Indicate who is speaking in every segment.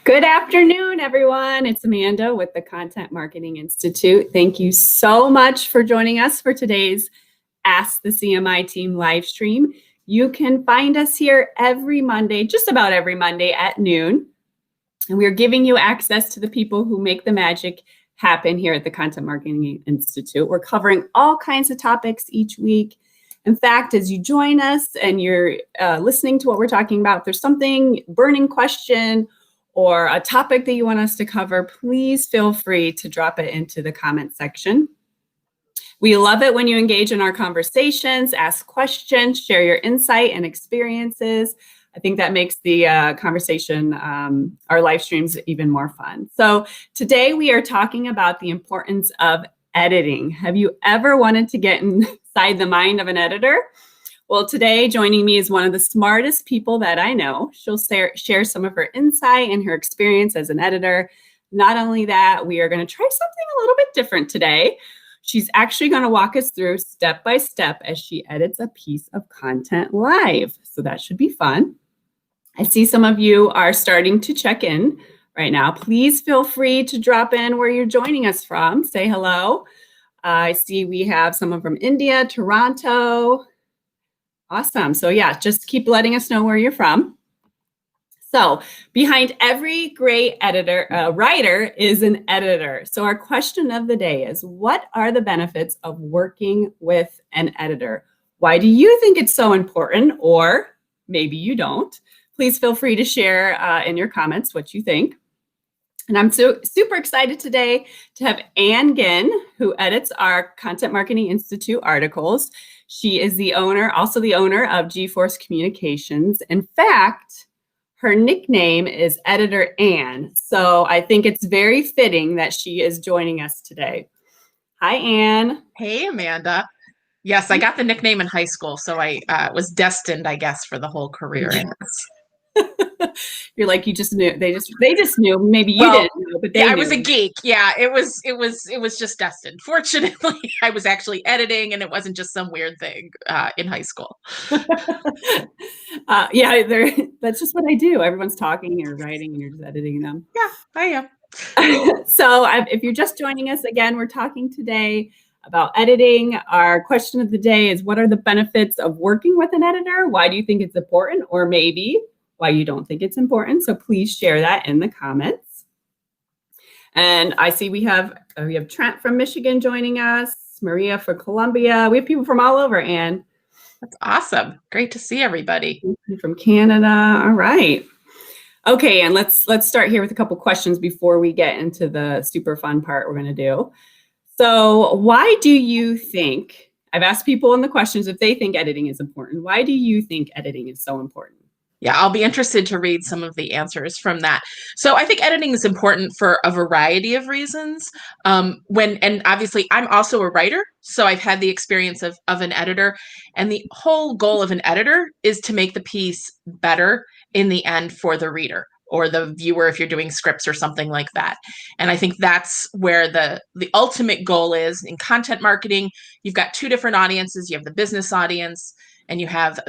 Speaker 1: Good afternoon, everyone. It's Amanda with the Content Marketing Institute. Thank you so much for joining us for today's Ask the CMI Team live stream. You can find us here every Monday, just about every Monday at noon. And we're giving you access to the people who make the magic happen here at the Content Marketing Institute. We're covering all kinds of topics each week. In fact, as you join us and you're listening to what we're talking about, if there's something, burning question, or a topic that you want us to cover, please feel free to drop it into the comment section. We love it when you engage in our conversations, ask questions, share your insight and experiences. I think that makes the conversation, our live streams, even more fun. So today we are talking about the importance of editing. Have you ever wanted to get inside the mind of an editor? Well, today joining me is one of the smartest people that I know. She'll share some of her insight and her experience as an editor. Not only that, we are going to try something a little bit different today. She's actually going to walk us through step by step as she edits a piece of content live. So that should be fun. I see some of you are starting to check in right now. Please feel free to drop in where you're joining us from. Say hello. I see we have someone from India, Toronto. Awesome. So yeah, just keep letting us know where you're from. So behind every great writer is an editor. So our question of the day is, what are the benefits of working with an editor? Why do you think it's so important? Or maybe you don't. Please feel free to share in your comments what you think. And I'm super excited today to have Gynn, who edits our Content Marketing Institute articles. She is also the owner of GeForce Communications. In fact, her nickname is Editor Ann. So I think it's very fitting that she is joining us today. Hi, Ann.
Speaker 2: Hey, Amanda. Yes, I got the nickname in high school, so I was destined, I guess, for the whole career in this.
Speaker 1: You're like, you just knew. They just knew. Maybe you didn't know, but they knew.
Speaker 2: I was a geek. Yeah, it was just destined. Fortunately, I was actually editing, and it wasn't just some weird thing in high school.
Speaker 1: That's just what I do. Everyone's talking, you're writing, and you're just editing them.
Speaker 2: Yeah, I am.
Speaker 1: So if you're just joining us, again, we're talking today about editing. Our question of the day is, what are the benefits of working with an editor? Why do you think it's important? Or maybe why you don't think it's important. So please share that in the comments. And I see we have Trent from Michigan joining us, Maria from Colombia. We have people from all over, Ann.
Speaker 2: That's awesome. Great to see everybody.
Speaker 1: From Canada. All right. Okay, and let's start here with a couple questions before we get into the super fun part we're going to do. So why do you think, I've asked people in the questions if they think editing is important. Why do you think editing is so important?
Speaker 2: Yeah, I'll be interested to read some of the answers from that. So I think editing is important for a variety of reasons. And obviously I'm also a writer, so I've had the experience of an editor, and the whole goal of an editor is to make the piece better in the end for the reader or the viewer if you're doing scripts or something like that. And I think that's where the ultimate goal is. In content marketing, you've got two different audiences. You have the business audience and you have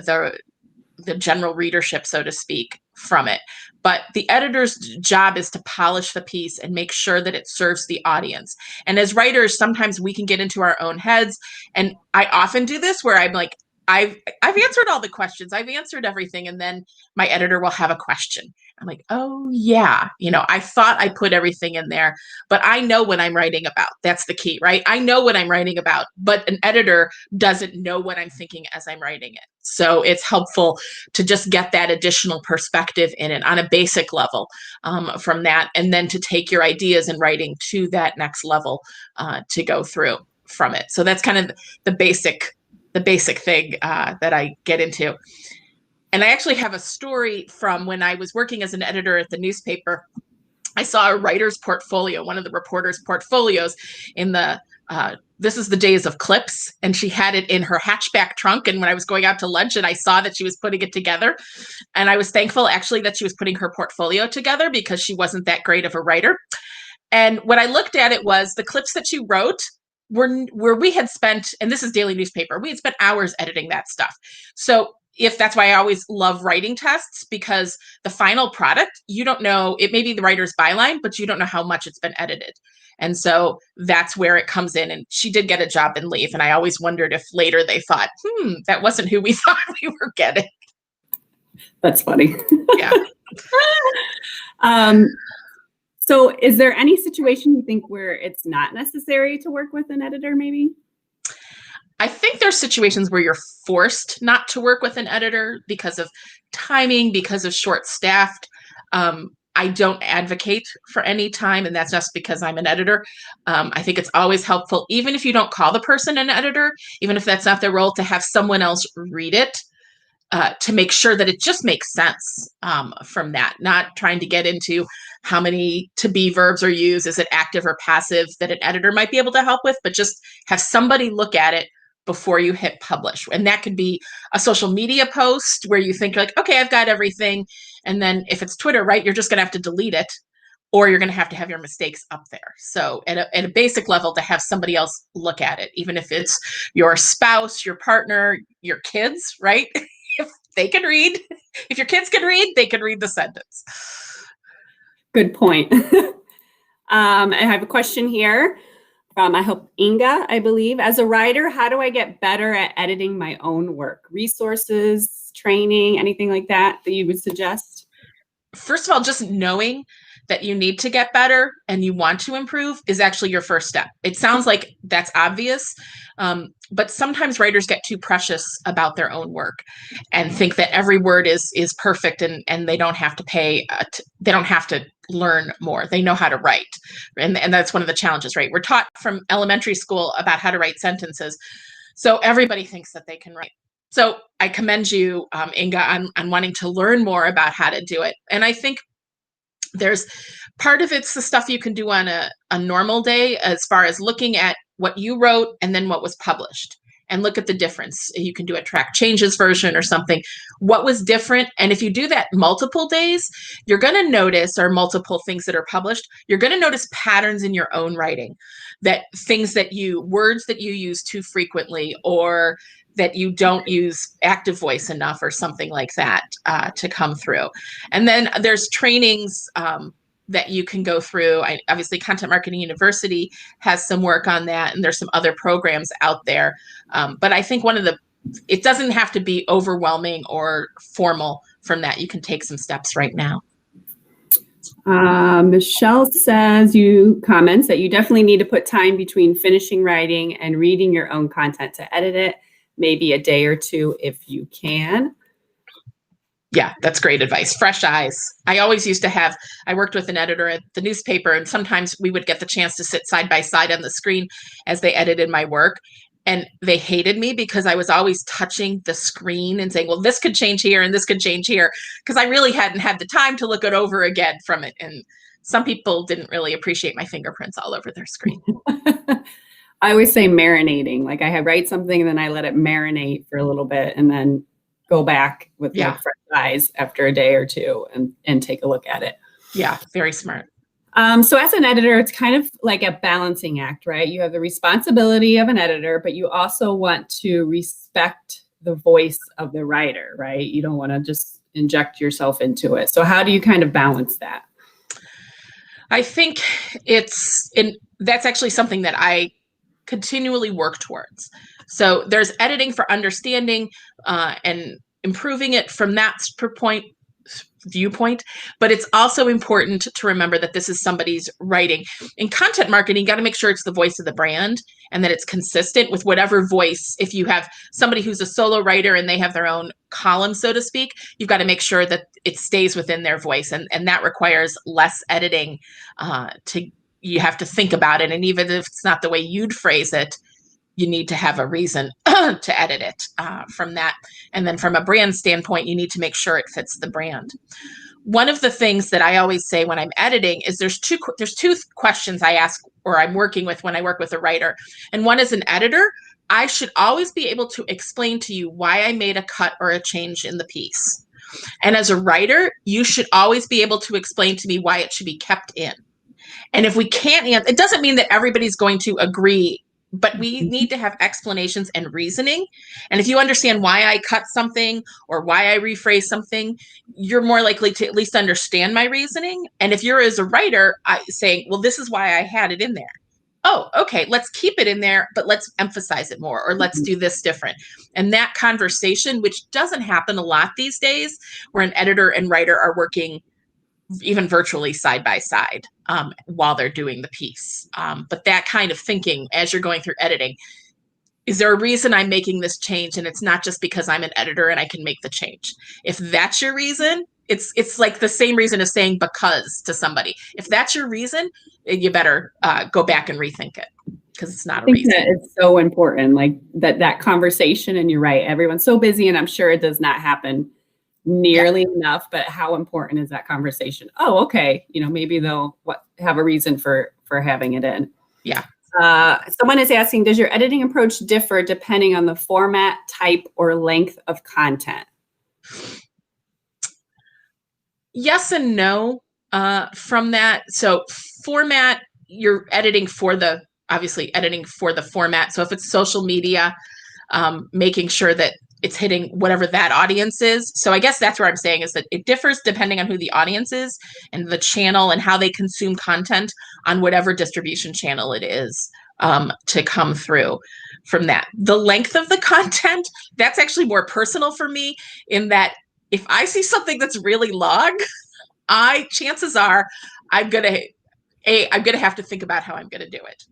Speaker 2: the general readership, so to speak, from it. But the editor's job is to polish the piece and make sure that it serves the audience. And as writers, sometimes we can get into our own heads. And I often do this where I'm like, I've answered all the questions. I've answered everything. And then my editor will have a question. I'm like, oh yeah, I thought I put everything in there, but I know what I'm writing about. That's the key, right? I know what I'm writing about, but an editor doesn't know what I'm thinking as I'm writing it. So it's helpful to just get that additional perspective in it on a basic level from that, and then to take your ideas and writing to that next level to go through from it. So that's kind of the basic thing that I get into. And I actually have a story from when I was working as an editor at the newspaper. I saw a writer's portfolio, one of the reporter's portfolios in the, this is the days of clips, and she had it in her hatchback trunk. And when I was going out to lunch and I saw that she was putting it together, and I was thankful actually that she was putting her portfolio together because she wasn't that great of a writer. And when I looked at it was the clips that she wrote where we had spent, and this is daily newspaper, we had spent hours editing that stuff. So if that's why I always love writing tests, because the final product, you don't know, it may be the writer's byline, but you don't know how much it's been edited. And so that's where it comes in. And she did get a job and leave. And I always wondered if later they thought, that wasn't who we thought we were getting.
Speaker 1: That's funny.
Speaker 2: Yeah.
Speaker 1: So is there any situation you think where it's not necessary to work with an editor maybe?
Speaker 2: I think there's situations where you're forced not to work with an editor because of timing, because of short-staffed. I don't advocate for any time, and that's just because I'm an editor. I think it's always helpful, even if you don't call the person an editor, even if that's not their role, to have someone else read it to make sure that it just makes sense from that, not trying to get into how many to be verbs are used, is it active or passive, that an editor might be able to help with, but just have somebody look at it before you hit publish. And that could be a social media post where you think like, okay, I've got everything. And then if it's Twitter, right, you're just going to have to delete it, or you're going to have your mistakes up there. So at a basic level, to have somebody else look at it, even if it's your spouse, your partner, your kids, right? If they can read, if your kids can read, they can read the sentence.
Speaker 1: Good point. I have a question here from, I hope, Inga, I believe. As a writer, how do I get better at editing my own work? Resources, training, anything like that you would suggest?
Speaker 2: First of all, just knowing that you need to get better and you want to improve is actually your first step. It sounds like that's obvious, but sometimes writers get too precious about their own work and think that every word is perfect, and they don't have to they don't have to learn more. They know how to write. And that's one of the challenges, right? We're taught from elementary school about how to write sentences. So everybody thinks that they can write. So I commend you, Inga, on wanting to learn more about how to do it. And I think there's part of it's the stuff you can do on a normal day, as far as looking at what you wrote and then what was published, and look at the difference. You can do a track changes version or something. What was different? And if you do that multiple days, you're going to notice, or multiple things that are published, you're going to notice patterns in your own writing, that words that you use too frequently, or that you don't use active voice enough, or something like that to come through. And then there's trainings that you can go through. Obviously, Content Marketing University has some work on that, and there's some other programs out there. But I think it doesn't have to be overwhelming or formal from that. You can take some steps right now.
Speaker 1: Michelle comments that you definitely need to put time between finishing writing and reading your own content to edit it, maybe a day or two if you can.
Speaker 2: Yeah, that's great advice. Fresh eyes. I always used to I worked with an editor at the newspaper, and sometimes we would get the chance to sit side by side on the screen as they edited my work. And they hated me because I was always touching the screen and saying, well, this could change here and this could change here, because I really hadn't had the time to look it over again from it. And some people didn't really appreciate my fingerprints all over their screen.
Speaker 1: I always say marinating. Like I write something and then I let it marinate for a little bit and then go back with like fresh eyes after a day or two and take a look at it.
Speaker 2: Yeah, very smart.
Speaker 1: So as an editor, it's kind of like a balancing act, right? You have the responsibility of an editor, but you also want to respect the voice of the writer, right? You don't want to just inject yourself into it. So how do you kind of balance that?
Speaker 2: I think that's actually something that I continually work towards. So there's editing for understanding and improving it from that viewpoint, but it's also important to remember that this is somebody's writing. In content marketing, you got to make sure it's the voice of the brand and that it's consistent with whatever voice. If you have somebody who's a solo writer and they have their own column, so to speak, you've got to make sure that it stays within their voice, and that requires less editing. You have to think about it, and even if it's not the way you'd phrase it, you need to have a reason to edit it from that. And then from a brand standpoint, you need to make sure it fits the brand. One of the things that I always say when I'm editing is there's two questions I ask, or I'm working with when I work with a writer. And one is, an editor, I should always be able to explain to you why I made a cut or a change in the piece. And as a writer, you should always be able to explain to me why it should be kept in. And if we can't, it doesn't mean that everybody's going to agree 100%, but if we can answer but we need to have explanations and reasoning. And if you understand why I cut something or why I rephrase something, you're more likely to at least understand my reasoning. And if you're as a writer saying, well, this is why I had it in there. Oh, okay, let's keep it in there, but let's emphasize it more, or let's do this different. And that conversation, which doesn't happen a lot these days, where an editor and writer are working even virtually side by side while they're doing the piece. But that kind of thinking as you're going through editing, is there a reason I'm making this change? And it's not just because I'm an editor and I can make the change. If that's your reason, it's like the same reason as saying because to somebody. If that's your reason, you better go back and rethink it, because it's not a reason.
Speaker 1: That it's so important, like that conversation. And you're right, everyone's so busy, and I'm sure it does not happen nearly enough, but how important is that conversation? Oh, okay. Maybe they'll have a reason for having it in.
Speaker 2: Yeah.
Speaker 1: Someone is asking, does your editing approach differ depending on the format, type, or length of content?
Speaker 2: Yes and no from that. So format, you're obviously editing for the format. So if it's social media, making sure that it's hitting whatever that audience is. So I guess that's where I'm saying is that it differs depending on who the audience is and the channel and how they consume content on whatever distribution channel it is to come through from that. The length of the content, that's actually more personal for me, in that if I see something that's really long, chances are I'm gonna have to think about how I'm going to do it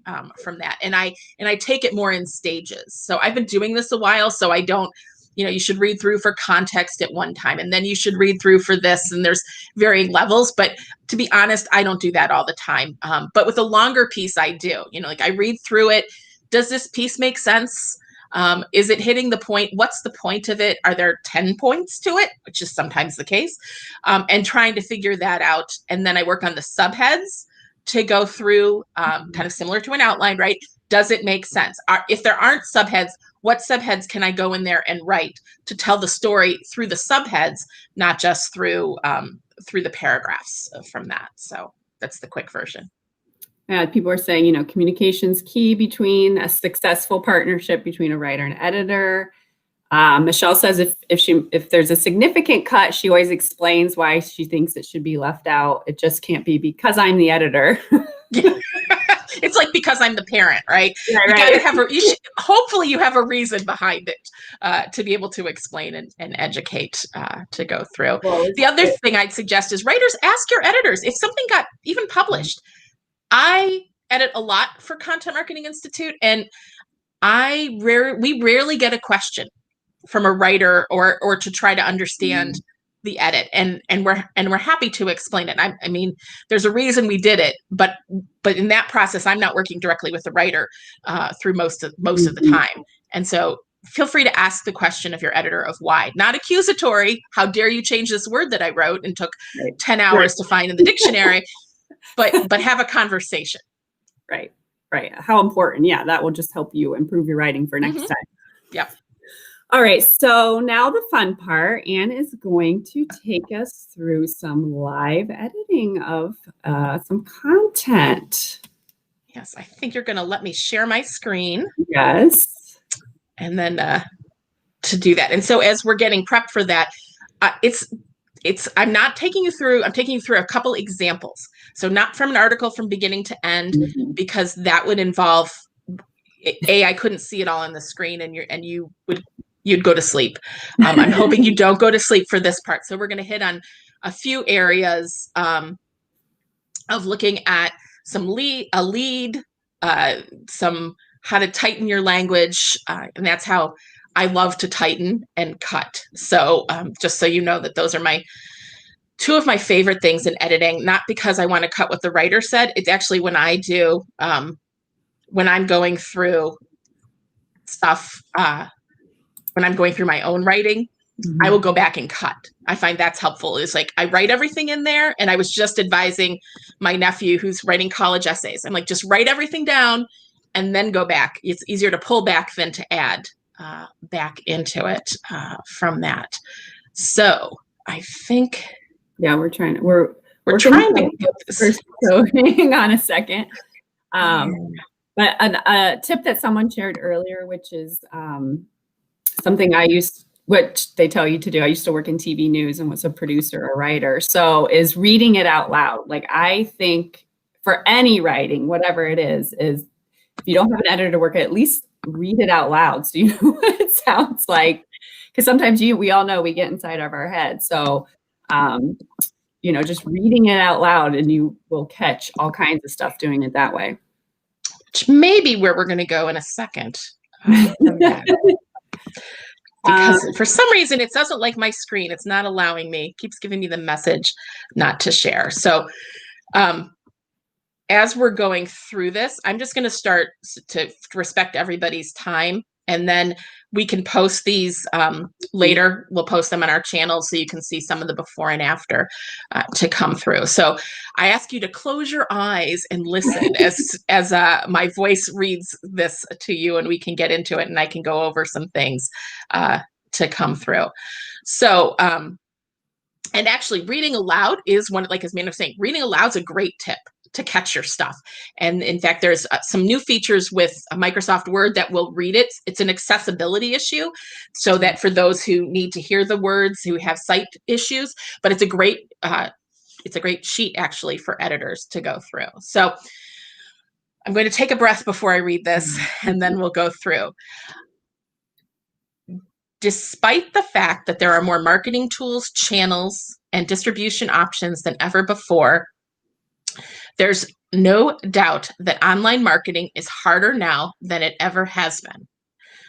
Speaker 2: from that. And I take it more in stages. So I've been doing this a while, so I don't, you should read through for context at one time, and then you should read through for this, and there's varying levels. But to be honest, I don't do that all the time. But with a longer piece, I do, like I read through it. Does this piece make sense? Is it hitting the point? What's the point of it? Are there 10 points to it, which is sometimes the case, and trying to figure that out. And then I work on the subheads to go through, kind of similar to an outline, right? Does it make sense? If there aren't subheads, what subheads can I go in there and write to tell the story through the subheads, not just through the paragraphs from that? So that's the quick version.
Speaker 1: People are saying, communication's key between a successful partnership between a writer and editor. Michelle says if there's a significant cut, she always explains why she thinks it should be left out. It just can't be because I'm the editor.
Speaker 2: It's like because I'm the parent, right?
Speaker 1: Yeah,
Speaker 2: you
Speaker 1: right.
Speaker 2: gotta hopefully you have a reason behind it to be able to explain and educate to go through.
Speaker 1: Well,
Speaker 2: the other thing I'd suggest is writers, ask your editors if something got even published. I edit a lot for Content Marketing Institute, and we rarely get a question from a writer or to try to understand the edit, and we're happy to explain it. I mean, there's a reason we did it, but in that process, I'm not working directly with the writer through most of the time, and so feel free to ask the question of your editor of why. Not accusatory. How dare you change this word that I wrote and took 10 hours to find in the dictionary, but have a conversation.
Speaker 1: Right. How important. Yeah, that will just help you improve your writing for next time.
Speaker 2: Yep.
Speaker 1: All right, so now the fun part. Anne is going to take us through some live editing of some content.
Speaker 2: Yes, I think you're going to let me share my screen.
Speaker 1: Yes.
Speaker 2: And then to do that. And so as we're getting prepped for that, I'm taking you through a couple examples. So not from an article from beginning to end, because that would involve, I couldn't see it all on the screen, and you'd go to sleep. I'm hoping you don't go to sleep for this part. So we're going to hit on a few areas of looking at a lead, some how to tighten your language, and that's how I love to tighten and cut. So just so you know that those are two of my favorite things in editing, not because I want to cut what the writer said. It's actually when I do, when I'm going through stuff, when I'm going through my own writing, I will go back and cut. I find that's helpful. It's like I write everything in there, and I was just advising my nephew who's writing college essays. I'm like, just write everything down and then go back. It's easier to pull back than to add back into it from that. So I think,
Speaker 1: yeah, we're trying to get this.
Speaker 2: So
Speaker 1: So hang on a second. But But a tip that someone shared earlier, which is something which they tell you to do. I used to work in TV news and was a producer or writer. So is reading it out loud. Like, I think for any writing, whatever it is if you don't have an editor to work at least read it out loud so you know what it sounds like. Because sometimes we all know we get inside of our head. So, just reading it out loud and you will catch all kinds of stuff doing it that way.
Speaker 2: Which may be where we're going to go in a second. Because for some reason, it doesn't like my screen. It's not allowing me. It keeps giving me the message not to share. So as we're going through this, I'm just going to start to respect everybody's time. And then we can post these later. We'll post them on our channel so you can see some of the before and after to come through. So I ask you to close your eyes and listen as my voice reads this to you, and we can get into it, and I can go over some things to come through. So, and actually reading aloud is one, like as Amanda was saying, reading aloud is a great tip to catch your stuff. And in fact, there's some new features with Microsoft Word that will read it. It's an accessibility issue, so that for those who need to hear the words, who have sight issues, but it's a great sheet actually for editors to go through. So I'm going to take a breath before I read this, and then we'll go through. Despite the fact that there are more marketing tools, channels, and distribution options than ever before, there's no doubt that online marketing is harder now than it ever has been.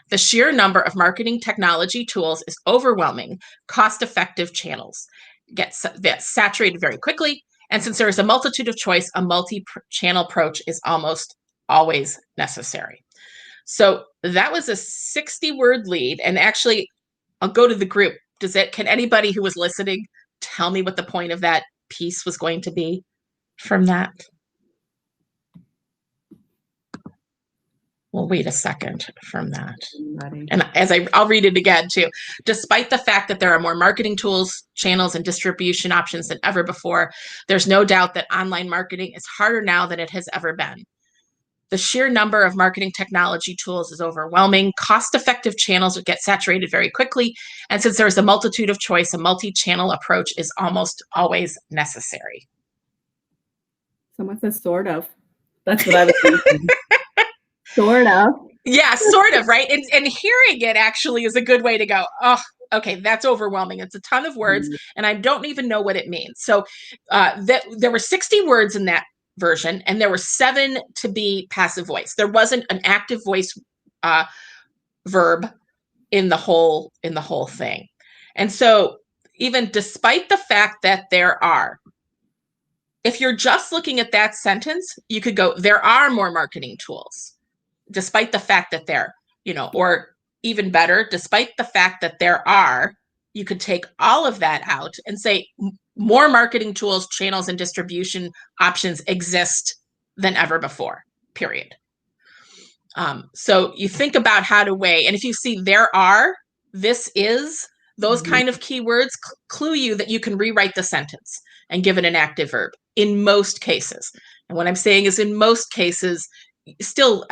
Speaker 2: The sheer number of marketing technology tools is overwhelming. Cost-effective channels get saturated very quickly. And since there is a multitude of choice, a multi-channel approach is almost always necessary. So that was a 60-word lead. And actually, I'll go to the group. Can anybody who was listening tell me what the point of that piece was going to be from that? We'll wait a second from that. And I'll read it again too. Despite the fact that there are more marketing tools, channels, and distribution options than ever before, there's no doubt that online marketing is harder now than it has ever been. The sheer number of marketing technology tools is overwhelming. Cost-effective channels get saturated very quickly. And since there is a multitude of choice, a multi-channel approach is almost always necessary.
Speaker 1: Someone says sort of. That's what I was thinking. Sort of.
Speaker 2: Yeah, sort of, right? And hearing it actually is a good way to go, oh, okay, that's overwhelming. It's a ton of words, and I don't even know what it means. So there were 60 words in that version, and there were 7 to be passive voice. There wasn't an active voice verb in the whole thing. And so even despite the fact that there are, if you're just looking at that sentence, you could go, there are more marketing tools. Despite the fact that there, or even better, despite the fact that there are, you could take all of that out and say more marketing tools, channels, and distribution options exist than ever before, period. So you think about how to weigh, and if you see there are, this is, those kind of keywords clue you that you can rewrite the sentence and give it an active verb in most cases. And what I'm saying is in most cases, still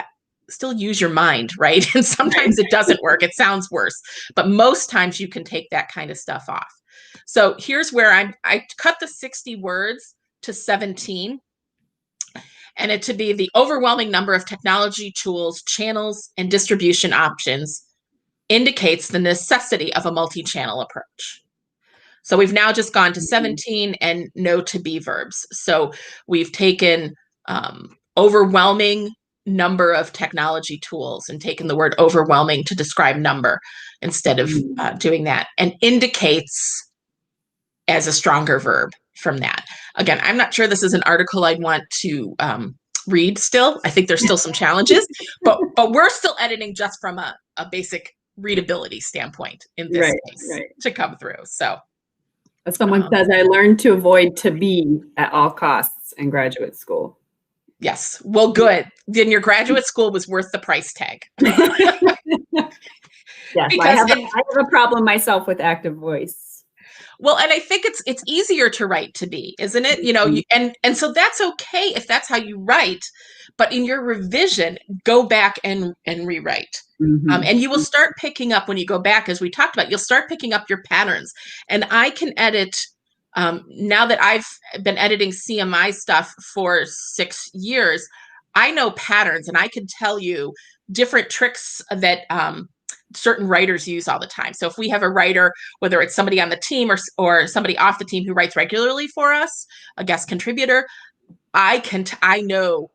Speaker 2: use your mind, right? And sometimes it doesn't work. It sounds worse, but most times you can take that kind of stuff off. So here's where I cut the 60 words to 17, and it to be the overwhelming number of technology tools, channels, and distribution options indicates the necessity of a multi-channel approach. So we've now just gone to 17 and no to be verbs. So we've taken overwhelming number of technology tools and taken the word overwhelming to describe number instead of doing that, and indicates as a stronger verb from that. Again, I'm not sure this is an article I'd want to read still. I think there's still some challenges, but we're still editing just from a basic readability standpoint in this case to come through. So
Speaker 1: as someone says, I learned to avoid to be at all costs in graduate school.
Speaker 2: Yes. Well, good. Then your graduate school was worth the price tag.
Speaker 1: Yes, I have a problem myself with active voice.
Speaker 2: Well, and I think it's easier to write to be, isn't it? And so that's okay if that's how you write, but in your revision, go back and rewrite. And you will start picking up when you go back, as we talked about, you'll start picking up your patterns. And I can edit, now that I've been editing CMI stuff for 6 years, I know patterns, and I can tell you different tricks that certain writers use all the time. So if we have a writer, whether it's somebody on the team or somebody off the team who writes regularly for us, a guest contributor, I know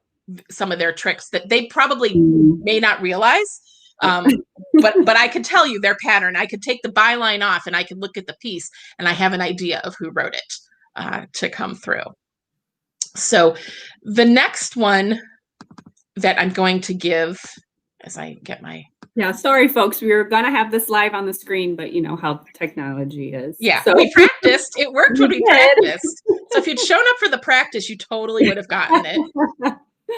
Speaker 2: some of their tricks that they probably may not realize. But I could tell you their pattern. I could take the byline off and I could look at the piece and I have an idea of who wrote it to come through. So the next one that I'm going to give, as I get my...
Speaker 1: Yeah, sorry, folks. We were going to have this live on the screen, but you know how technology is.
Speaker 2: Yeah, so we practiced. It worked when we practiced. So if you'd shown up for the practice, you totally would have gotten it.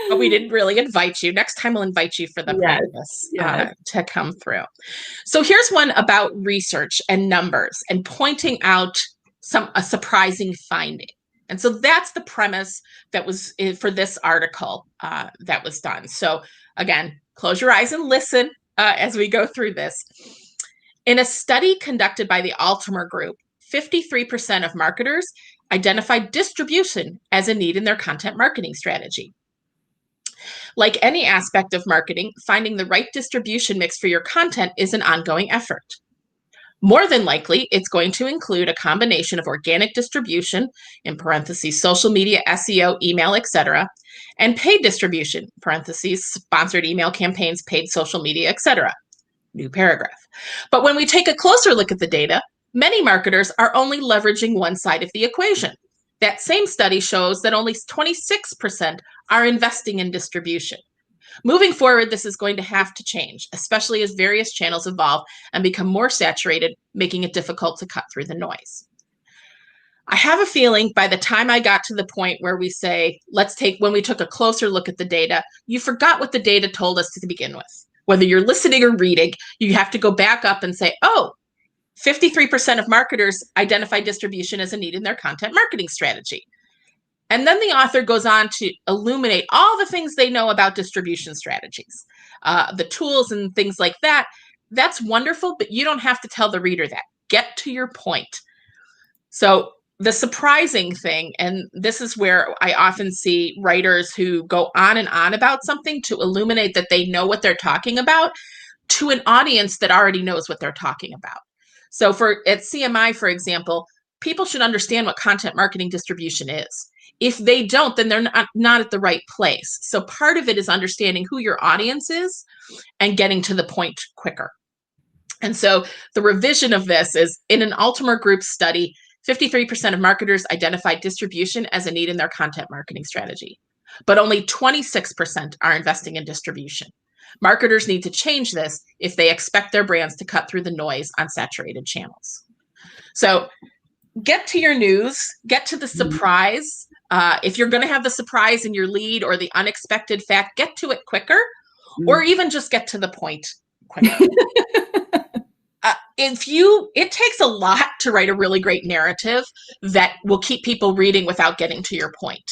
Speaker 2: But we didn't really invite you. Next time we'll invite you for the practice to come through. So here's one about research and numbers and pointing out a surprising finding. And so that's the premise that was for this article that was done. So again, close your eyes and listen as we go through this. In a study conducted by the Altimer Group, 53% of marketers identified distribution as a need in their content marketing strategy. Like any aspect of marketing, finding the right distribution mix for your content is an ongoing effort. More than likely, it's going to include a combination of organic distribution, in parentheses, social media, SEO, email, etc., and paid distribution, parentheses, sponsored email campaigns, paid social media, etc. New paragraph. But when we take a closer look at the data, many marketers are only leveraging one side of the equation. That same study shows that only 26% are investing in distribution. Moving forward, this is going to have to change, especially as various channels evolve and become more saturated, making it difficult to cut through the noise. I have a feeling by the time I got to the point where we say, when we took a closer look at the data, you forgot what the data told us to begin with. Whether you're listening or reading, you have to go back up and say, oh, 53% of marketers identify distribution as a need in their content marketing strategy. And then the author goes on to illuminate all the things they know about distribution strategies, the tools and things like that. That's wonderful, but you don't have to tell the reader that. Get to your point. So the surprising thing, and this is where I often see writers who go on and on about something to illuminate that they know what they're talking about to an audience that already knows what they're talking about. So at CMI, for example, people should understand what content marketing distribution is. If they don't, then they're not at the right place. So part of it is understanding who your audience is and getting to the point quicker. And so the revision of this is, in an Altimer Group study, 53% of marketers identified distribution as a need in their content marketing strategy, but only 26% are investing in distribution. Marketers need to change this if they expect their brands to cut through the noise on saturated channels. So get to your news, get to the surprise. If you're going to have the surprise in your lead or the unexpected fact, get to it quicker, or even just get to the point quicker. It takes a lot to write a really great narrative that will keep people reading without getting to your point.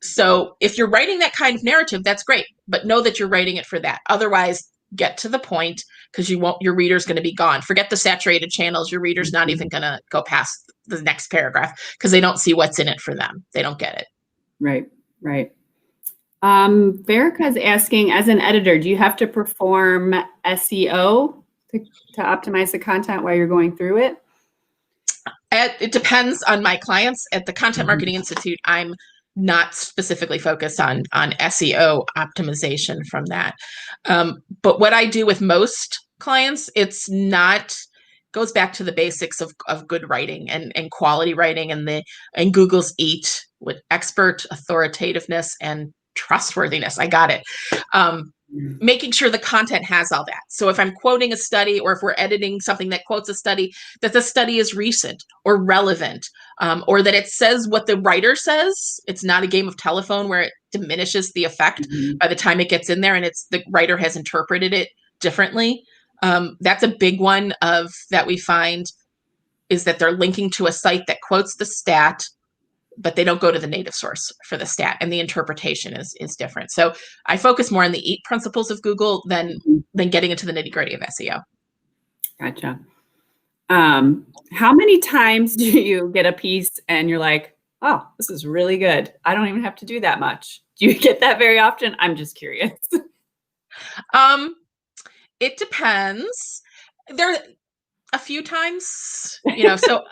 Speaker 2: So if you're writing that kind of narrative, that's great, but know that you're writing it for that. Otherwise, get to the point, because your reader's going to be gone. Forget the saturated channels. Your reader's not even going to go past the next paragraph because they don't see what's in it for them. They don't get it.
Speaker 1: Right. Verica is asking, as an editor, do you have to perform SEO to optimize the content while you're going through it?
Speaker 2: It depends on my clients. At the Content Marketing Institute, I'm not specifically focused on SEO optimization from that. But what I do with most clients, goes back to the basics of good writing and quality writing and Google's EAT with expert, authoritativeness, and trustworthiness. I got it. Making sure the content has all that. So if I'm quoting a study, or if we're editing something that quotes a study, that the study is recent or relevant, or that it says what the writer says. It's not a game of telephone where it diminishes the effect by the time it gets in there and the writer has interpreted it differently. That's a big one that we find. is that they're linking to a site that quotes the stat, but they don't go to the native source for the stat, and the interpretation is different. So I focus more on the 8 principles of Google than getting into the nitty-gritty of SEO.
Speaker 1: Gotcha. How many times do you get a piece and you're like, oh, this is really good, I don't even have to do that much? Do you get that very often? I'm just curious.
Speaker 2: It depends. There a few times, so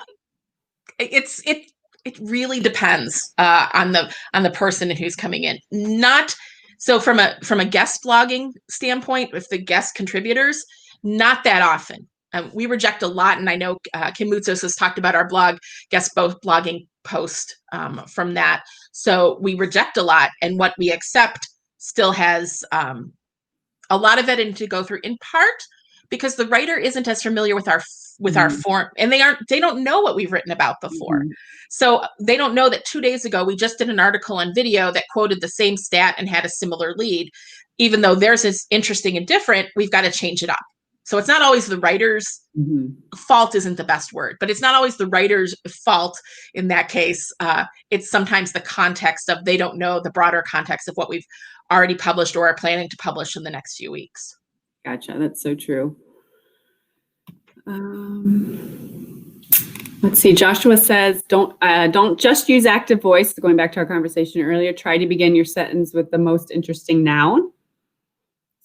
Speaker 2: it really depends on the person who's coming in. Not so from a guest blogging standpoint, with the guest contributors, not that often. We reject a lot, and I know Kim Moutsos has talked about our guest blogging post from that. So we reject a lot, and what we accept still has a lot of editing to go through, in part because the writer isn't as familiar with our form, and they don't know what we've written about before. So they don't know that 2 days ago we just did an article on video that quoted the same stat and had a similar lead. Even though theirs is interesting and different, we've got to change it up. So it's not always the writer's fault, isn't the best word, but it's not always the writer's fault in that case. It's sometimes the context of, they don't know the broader context of what we've already published or are planning to publish in the next few weeks.
Speaker 1: Gotcha. That's so true. Let's see. Joshua says, don't just use active voice. Going back to our conversation earlier, try to begin your sentence with the most interesting noun.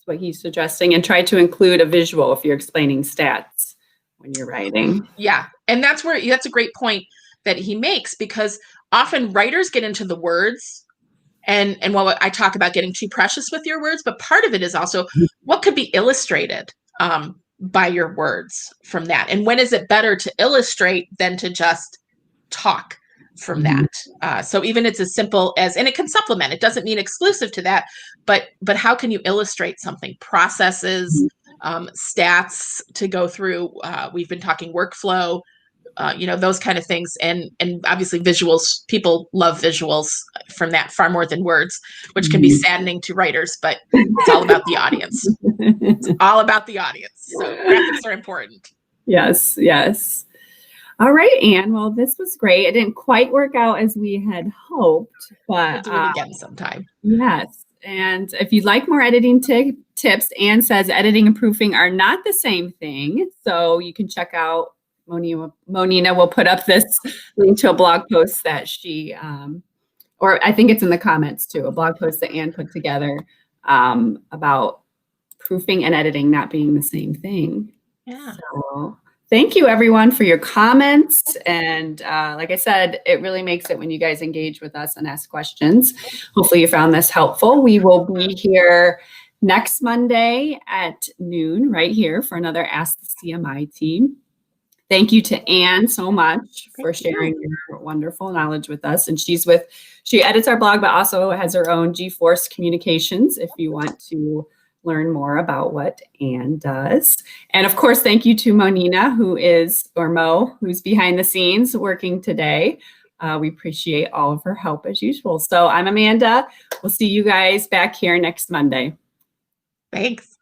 Speaker 1: What he's suggesting, and try to include a visual if you're explaining stats when you're writing.
Speaker 2: Yeah, and that's a great point that he makes, because often writers get into the words, and while I talk about getting too precious with your words, but part of it is also what could be illustrated by your words from that, and when is it better to illustrate than to just talk from that. So even it's as simple as, and it can supplement, it doesn't mean exclusive to that, but how can you illustrate something, processes, stats to go through. We've been talking workflow, those kind of things. And obviously visuals, people love visuals from that far more than words, which can be saddening to writers, but it's all about the audience. It's all about the audience. So graphics are important.
Speaker 1: Yes. All right, Anne. Well, this was great. It didn't quite work out as we had hoped, but
Speaker 2: we'll do it again sometime.
Speaker 1: Yes. And if you'd like more editing tips, Anne says editing and proofing are not the same thing. So you can check out Monina will put up this link to a blog post that she, or I think it's in the comments too, a blog post that Anne put together about proofing and editing not being the same thing.
Speaker 2: Yeah.
Speaker 1: So thank you, everyone, for your comments. And like I said, it really makes it when you guys engage with us and ask questions. Hopefully you found this helpful. We will be here next Monday at noon right here for another Ask the CMI Team. Thank you to Anne so much for sharing your wonderful knowledge with us. And she edits our blog, but also has her own G-Force Communications if you want to learn more about what Anne does. And of course, thank you to Monina, who's behind the scenes working today. We appreciate all of her help as usual. So I'm Amanda. We'll see you guys back here next Monday.
Speaker 2: Thanks.